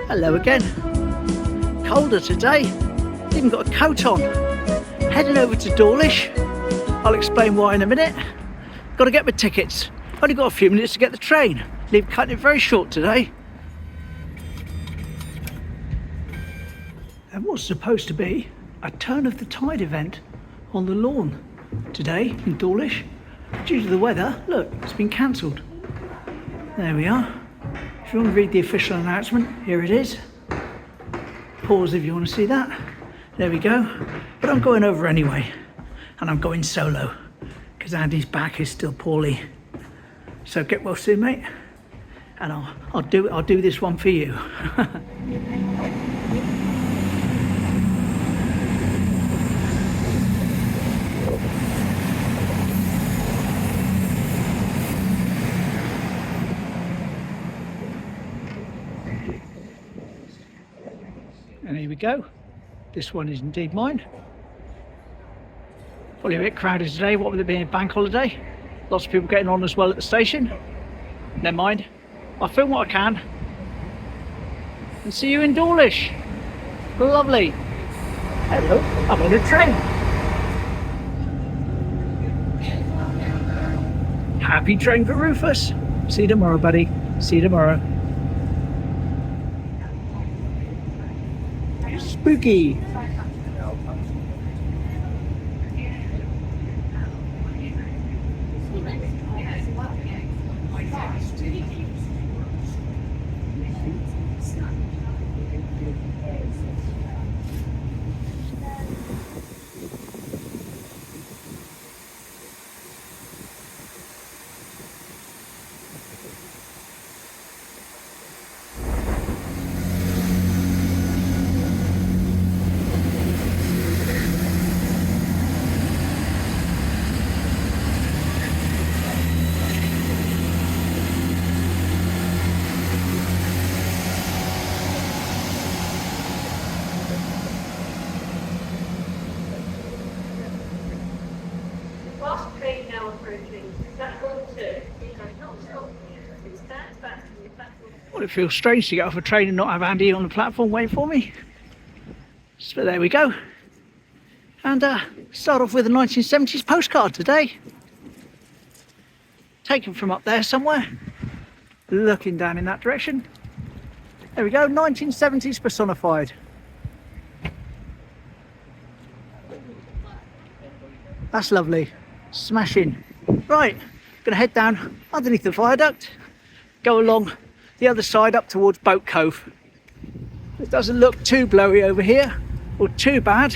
Hello again. Colder today, even got a coat on. Heading over to Dawlish. I'll explain why in a minute. Got to get my tickets. Only got a few minutes to get the train. Leave cutting it very short today. There was supposed to be a turn of the tide event on the lawn today in Dawlish. Due to the weather, look, it's been cancelled. There we are. If you want to read the official announcement, here it is. Pause if you want to see that. There we go. But I'm going over anyway, and I'm going solo because Andy's back is still poorly. So get well soon, mate. And I'll do this one for you. And here we go. This one is indeed mine. Probably a bit crowded today, what with it being a bank holiday. Lots of people getting on as well at the station. Never mind. I'll film what I can. And see you in Dawlish. Lovely. Hello, I'm on a train. Happy train for Rufus. See you tomorrow, buddy. See you tomorrow. Spooky. Well, it feels strange to get off a train and not have Andy on the platform waiting for me. But there we go. And start off with a 1970s postcard today. Taken from up there somewhere. Looking down in that direction. There we go, 1970s personified. That's lovely. Smashing. Right, gonna head down underneath the viaduct, go along the other side up towards Boat Cove. It doesn't look too blowy over here, or too bad.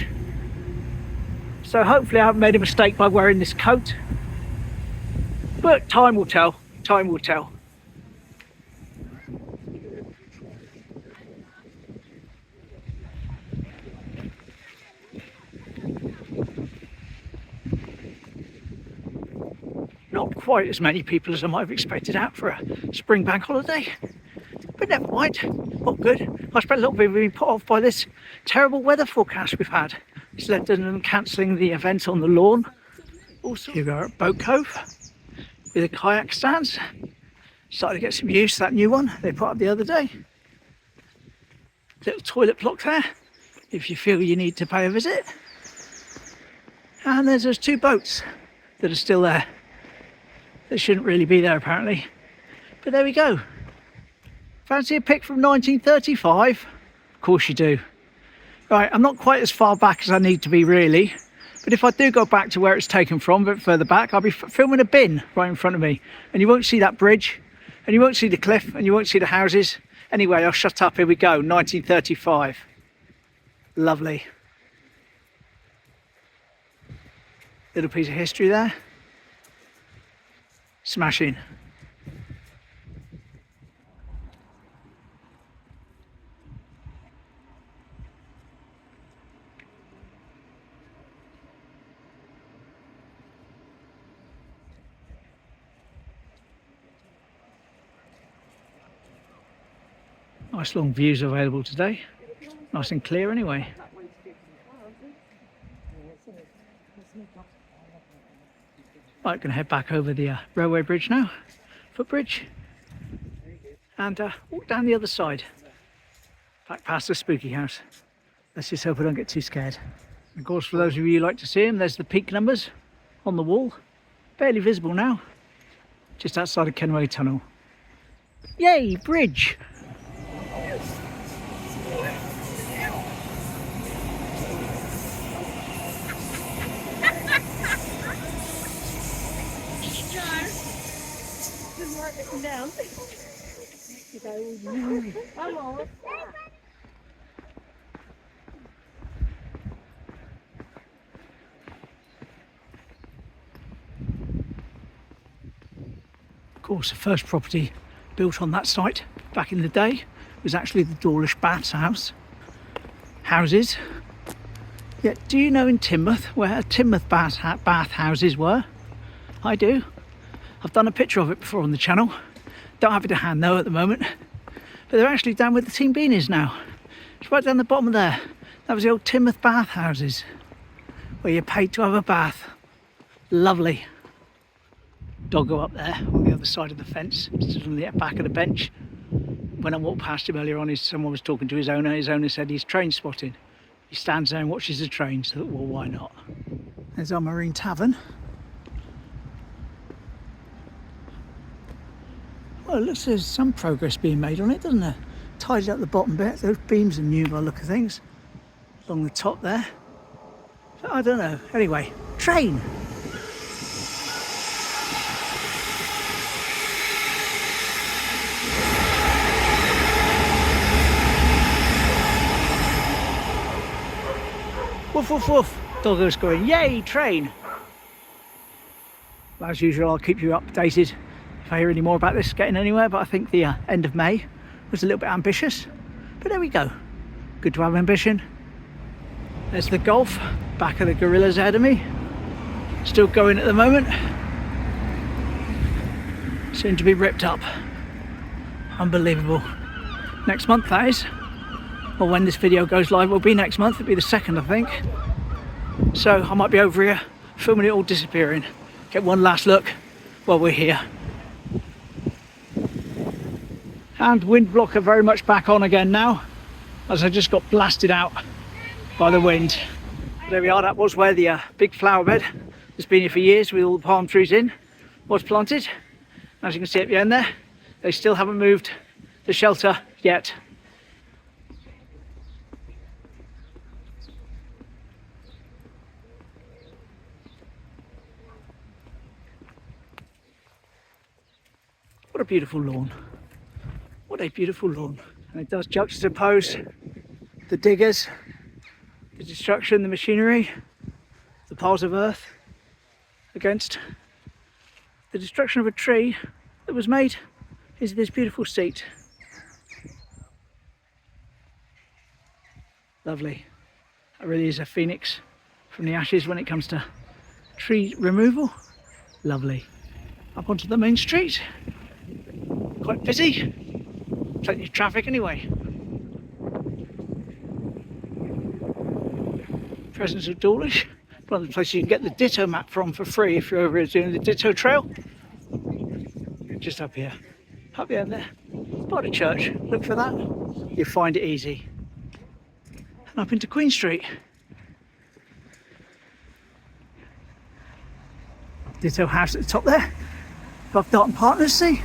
So hopefully I haven't made a mistake by wearing this coat. But time will tell, time will tell. Not quite as many people as I might have expected out for a spring bank holiday, but never mind, all good. I spent a little bit being put off by this terrible weather forecast we've had. It's led to them cancelling the event on the lawn. Also, here we are at Boat Cove with the kayak stands. Started to get some use to that new one they put up the other day. Little toilet block there, if you feel you need to pay a visit. And there's those two boats that are still there. They shouldn't really be there apparently, but there we go. Fancy a pic from 1935? Of course you do. Right, I'm not quite as far back as I need to be really, but if I do go back to where it's taken from, a bit further back, I'll be filming a bin right in front of me, and you won't see that bridge, and you won't see the cliff, and you won't see the houses. Anyway, I'll shut up, here we go, 1935. Lovely. Little piece of history there. Smashing. Nice long views available today. Nice and clear anyway. Right, going to head back over the railway bridge now, footbridge, and walk down the other side. Back past the spooky house. Let's just hope I don't get too scared. Of course, for those of you who like to see them, there's the peak numbers on the wall. Barely visible now. Just outside of Kenway Tunnel. Yay, bridge! Down. Hello. Of course, the first property built on that site back in the day was actually the Dawlish houses. Yet, do you know in Teignmouth where Teignmouth bath houses were? I do. I've done a picture of it before on the channel. Don't have it to hand though at the moment. But they're actually down where the Team Bean is now. It's right down the bottom of there. That was the old Teignmouth bath houses where you paid to have a bath. Lovely. Doggo up there on the other side of the fence, stood on the back of the bench. When I walked past him earlier on, someone was talking to his owner. His owner said he's train spotting. He stands there and watches the train, so well, why not? There's our Marine Tavern. Well, it looks like there's some progress being made on it, doesn't there? Tidied up the bottom bit. Those beams are new by the look of things. Along the top there. But I don't know. Anyway, train. Woof, woof, woof. Doggo's going, yay, train. As usual, I'll keep you updated if I hear any more about this getting anywhere, but I think the end of May was a little bit ambitious. But there we go. Good to have ambition. There's the golf, back of the Gorillas Academy. Still going at the moment. Soon to be ripped up. Unbelievable. Next month, that is. Or when this video goes live, it will be next month. It'll be the 2nd, I think. So I might be over here filming it all disappearing. Get one last look while we're here. And wind blocker very much back on again now, as I just got blasted out by the wind. There we are. That was where the big flower bed that's been here for years with all the palm trees in was planted. As you can see at the end there, they still haven't moved the shelter yet. What a beautiful lawn. What a beautiful lawn. And it does juxtapose the diggers, the destruction, the machinery, the piles of earth against the destruction of a tree that was made into this beautiful seat. Lovely. That really is a phoenix from the ashes when it comes to tree removal. Lovely. Up onto the main street. Quite busy. Plenty of traffic anyway. Presence of Dawlish. One of the places you can get the Ditto map from for free if you're over here doing the Ditto trail. Just up here. Up the end there. By the church. Look for that. You'll find it easy. And up into Queen Street. Ditto house at the top there. Above Darton Partners, see?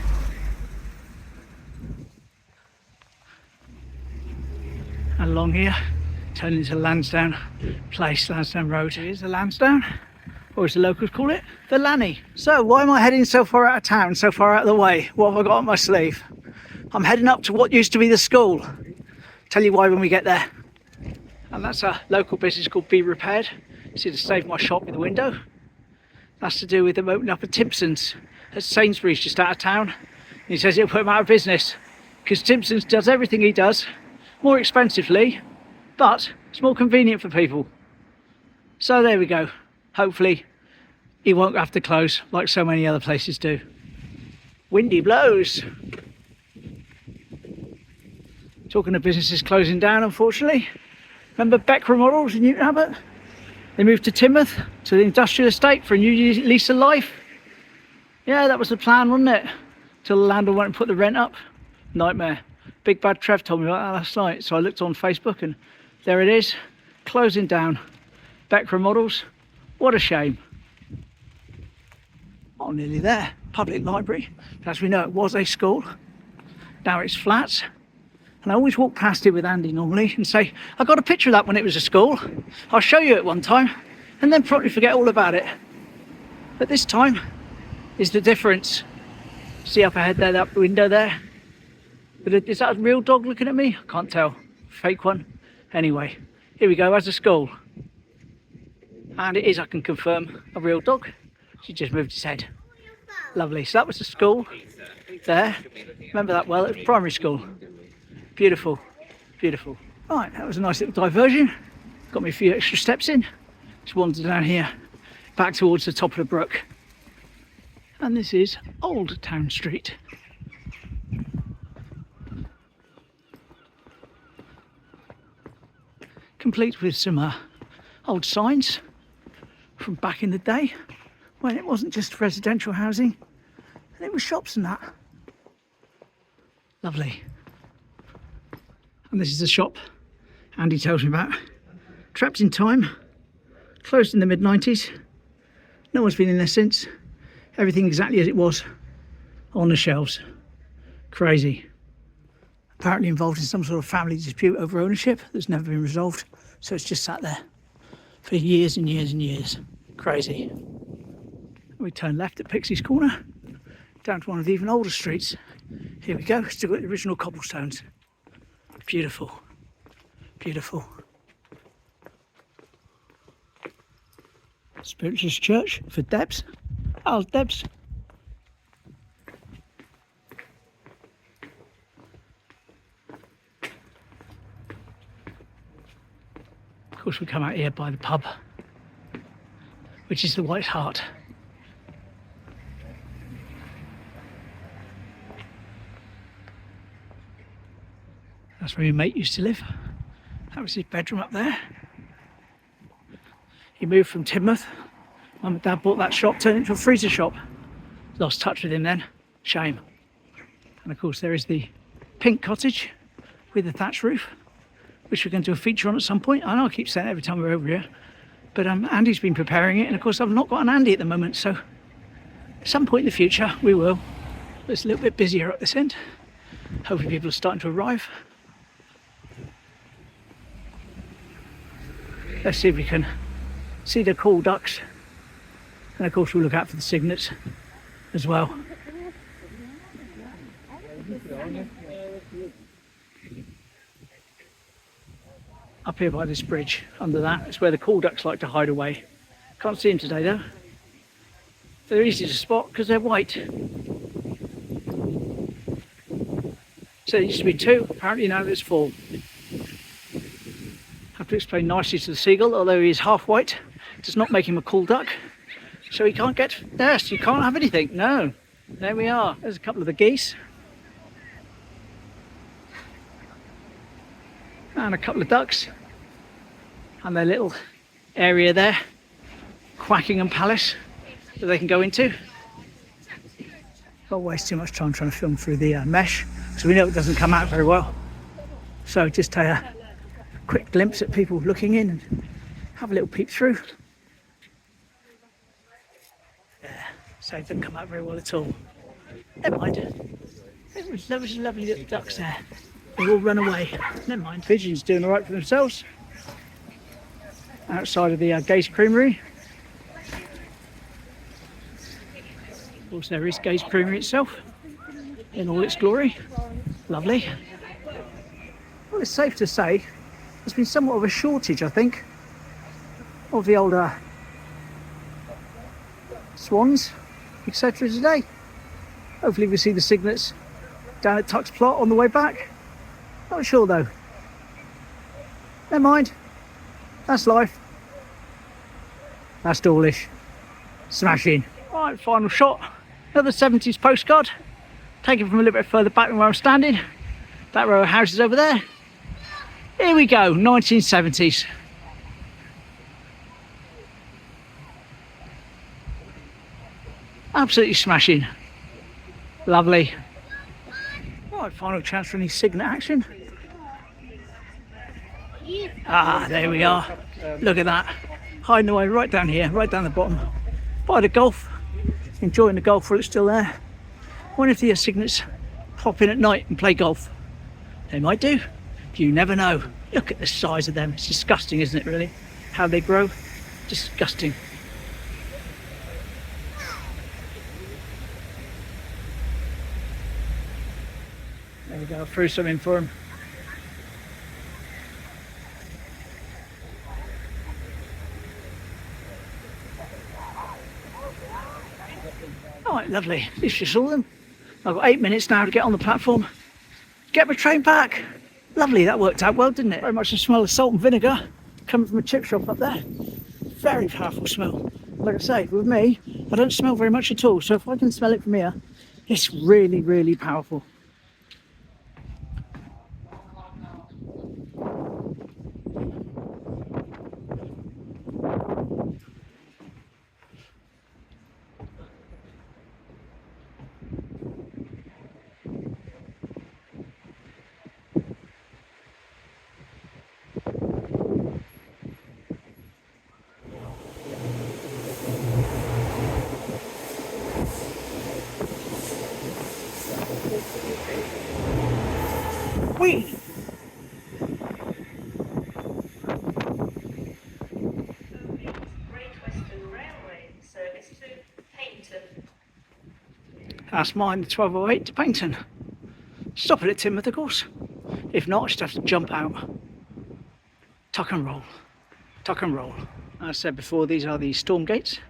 And along here, turning into Lansdowne Place, Lansdowne Road. Here's the Lansdowne, or as the locals call it, the Lanny. So why am I heading so far out of town, so far out of the way? What have I got on my sleeve? I'm heading up to what used to be the school. Tell you why when we get there. And that's a local business called Be Repaired. See, to save my shop in the window. That's to do with them opening up a Timpson's at Sainsbury's just out of town. And he says it'll put him out of business because Timpson's does everything he does more expensively, but it's more convenient for people. So there we go. Hopefully he won't have to close like so many other places do. Windy blows. Talking of businesses closing down, unfortunately. Remember Beckra Models in Newton Abbot? They moved to Teignmouth, to the industrial estate for a new lease of life. Yeah, that was the plan, wasn't it? Till the landlord went and put the rent up. Nightmare. Big Bad Trev told me about that last night, so I looked on Facebook and there it is, closing down. Beckra Models, what a shame. Oh, nearly there. Public library. As we know, it was a school. Now it's flats. And I always walk past it with Andy normally and say, I got a picture of that when it was a school. I'll show you it one time, and then probably forget all about it. But this time is the difference. See up ahead there, that window there? But is that a real dog looking at me? I can't tell. Fake one. Anyway, here we go, as a school. And it is, I can confirm, a real dog. She just moved his head. Lovely. So that was the school there. Remember that well, it was primary school. Beautiful, beautiful. Right, that was a nice little diversion. Got me a few extra steps in. Just wandered down here, back towards the top of the brook. And this is Old Town Street. Complete with some old signs from back in the day when it wasn't just residential housing and it was shops and that. Lovely. And this is the shop Andy tells me about. Trapped in time, closed in the mid-90s. No one's been in there since. Everything exactly as it was on the shelves. Crazy. Apparently involved in some sort of family dispute over ownership that's never been resolved. So it's just sat there for years and years and years. Crazy. We turn left at Pixie's Corner, down to one of the even older streets. Here we go, still got the original cobblestones. Beautiful, beautiful. Spiritualist Church for Debs. Oh, Debs. Of course, we come out here by the pub, which is the White Hart. That's where my mate used to live. That was his bedroom up there. He moved from Tidmouth. Mum and Dad bought that shop, turned it into a freezer shop. Lost touch with him then. Shame. And of course there is the pink cottage with the thatched roof, which we're going to do a feature on at some point. I know I keep saying it every time we're over here, but Andy's been preparing it, and of course I've not got an Andy at the moment, so at some point in the future we will. It's a little bit busier at this end. Hopefully people are starting to arrive. Let's see if we can see the cool ducks, and of course we'll look out for the cygnets as well. Up here by this bridge, under that, is where the cool ducks like to hide away. Can't see them today though. They're easy to spot because they're white. So there used to be 2, apparently now there's 4. Have to explain nicely to the seagull, although he is half white, does not make him a cool duck. So he can't get nest, you can't have anything, no. There we are, there's a couple of the geese. And a couple of ducks. And their little area there, Quackingham Palace, that they can go into. Don't waste too much time trying to film through the mesh, because we know it doesn't come out very well. So just take a quick glimpse at people looking in and have a little peek through. Yeah, so it doesn't come out very well at all. Never mind. There was lovely little ducks there. They all run away. Never mind. Pigeons doing all right for themselves. Outside of the Gaze Creamery. Of course there is Gaze Creamery itself in all its glory. Lovely. Well, it's safe to say there's been somewhat of a shortage, I think, of the older swans, etc. today. Hopefully we see the cygnets down at Tuck's Plot on the way back. Not sure though. Never mind. That's life. That's Dawlish. Smashing. Right, final shot. Another 70s postcard. Taken from a little bit further back than where I'm standing. That row of houses over there. Here we go, 1970s. Absolutely smashing. Lovely. Right, Right, final chance for any Cygnet action. Ah, there we are. Look at that. Hiding away right down here, right down the bottom. By the Gulf. Enjoying the Gulf while it's still there. Wonder if the Cygnets pop in at night and play golf. They might do. You never know. Look at the size of them. It's disgusting, isn't it, really? How they grow. Disgusting. There we go. Threw some in for him. Alright, lovely. At least you saw them. I've got 8 minutes now to get on the platform. Get my train back. Lovely, that worked out well, didn't it? Very much the smell of salt and vinegar coming from a chip shop up there. Very powerful smell. Like I say, with me, I don't smell very much at all. So if I can smell it from here, it's really, really powerful. Whee! That's mine, the 1208 to Paynton. Stop it at Timoth, of course. If not, I should have to jump out. Tuck and roll. Tuck and roll. As I said before, these are the storm gates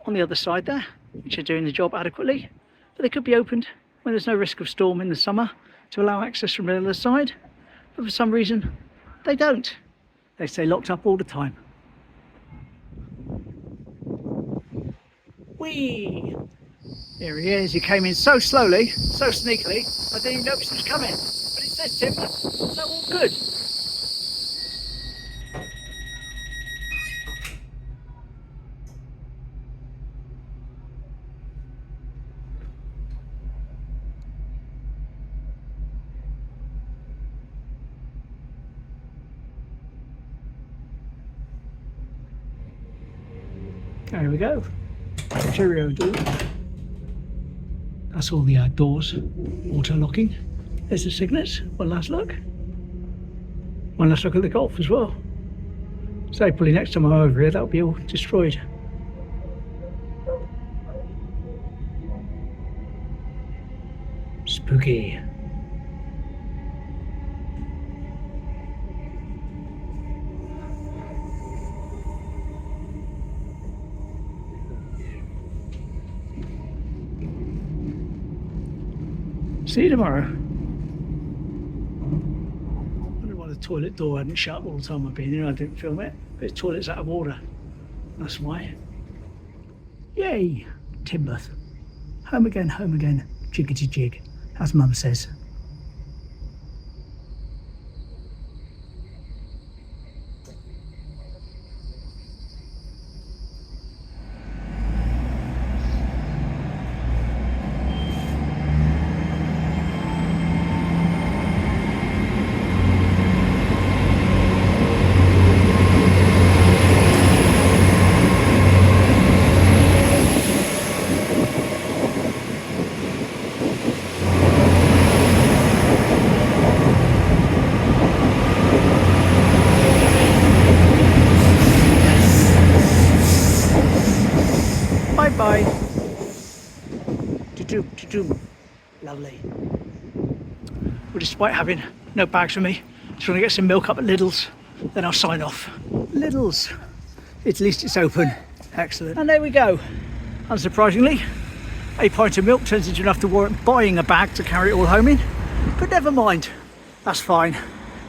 on the other side there, which are doing the job adequately. But they could be opened when there's no risk of storm in the summer to allow access from the other side. But for some reason, they don't. They stay locked up all the time. Whee! Here he is. He came in so slowly, so sneakily, I didn't even notice he was coming. But it says timber, so all good. There we go. Cheerio door. That's all the doors auto locking. There's the Cygnets. One last look. One last look at the Gulf as well. So probably next time I'm over here, that'll be all destroyed. Spooky. See you tomorrow. I wonder why the toilet door hadn't shut all the time I've been here. I didn't film it, but the toilet's out of order. That's why. Yay! Timoth. Home again, jiggity jig, as Mum says. Bye. To-do. Lovely. Well, despite having no bags for me, just want to get some milk up at Lidl's, then I'll sign off. Lidl's. At least it's open. Excellent. And there we go. Unsurprisingly, a pint of milk turns into enough to warrant buying a bag to carry it all home in. But never mind. That's fine.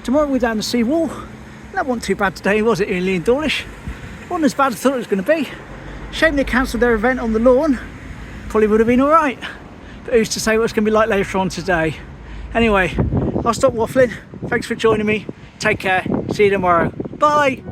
Tomorrow we're down the Seawall. That wasn't too bad today, was it, in Dawlish? Wasn't as bad as I thought it was going to be. Shame they cancelled their event on the lawn. Probably would have been alright. But who's to say what it's going to be like later on today? Anyway, I'll stop waffling. Thanks for joining me. Take care. See you tomorrow. Bye.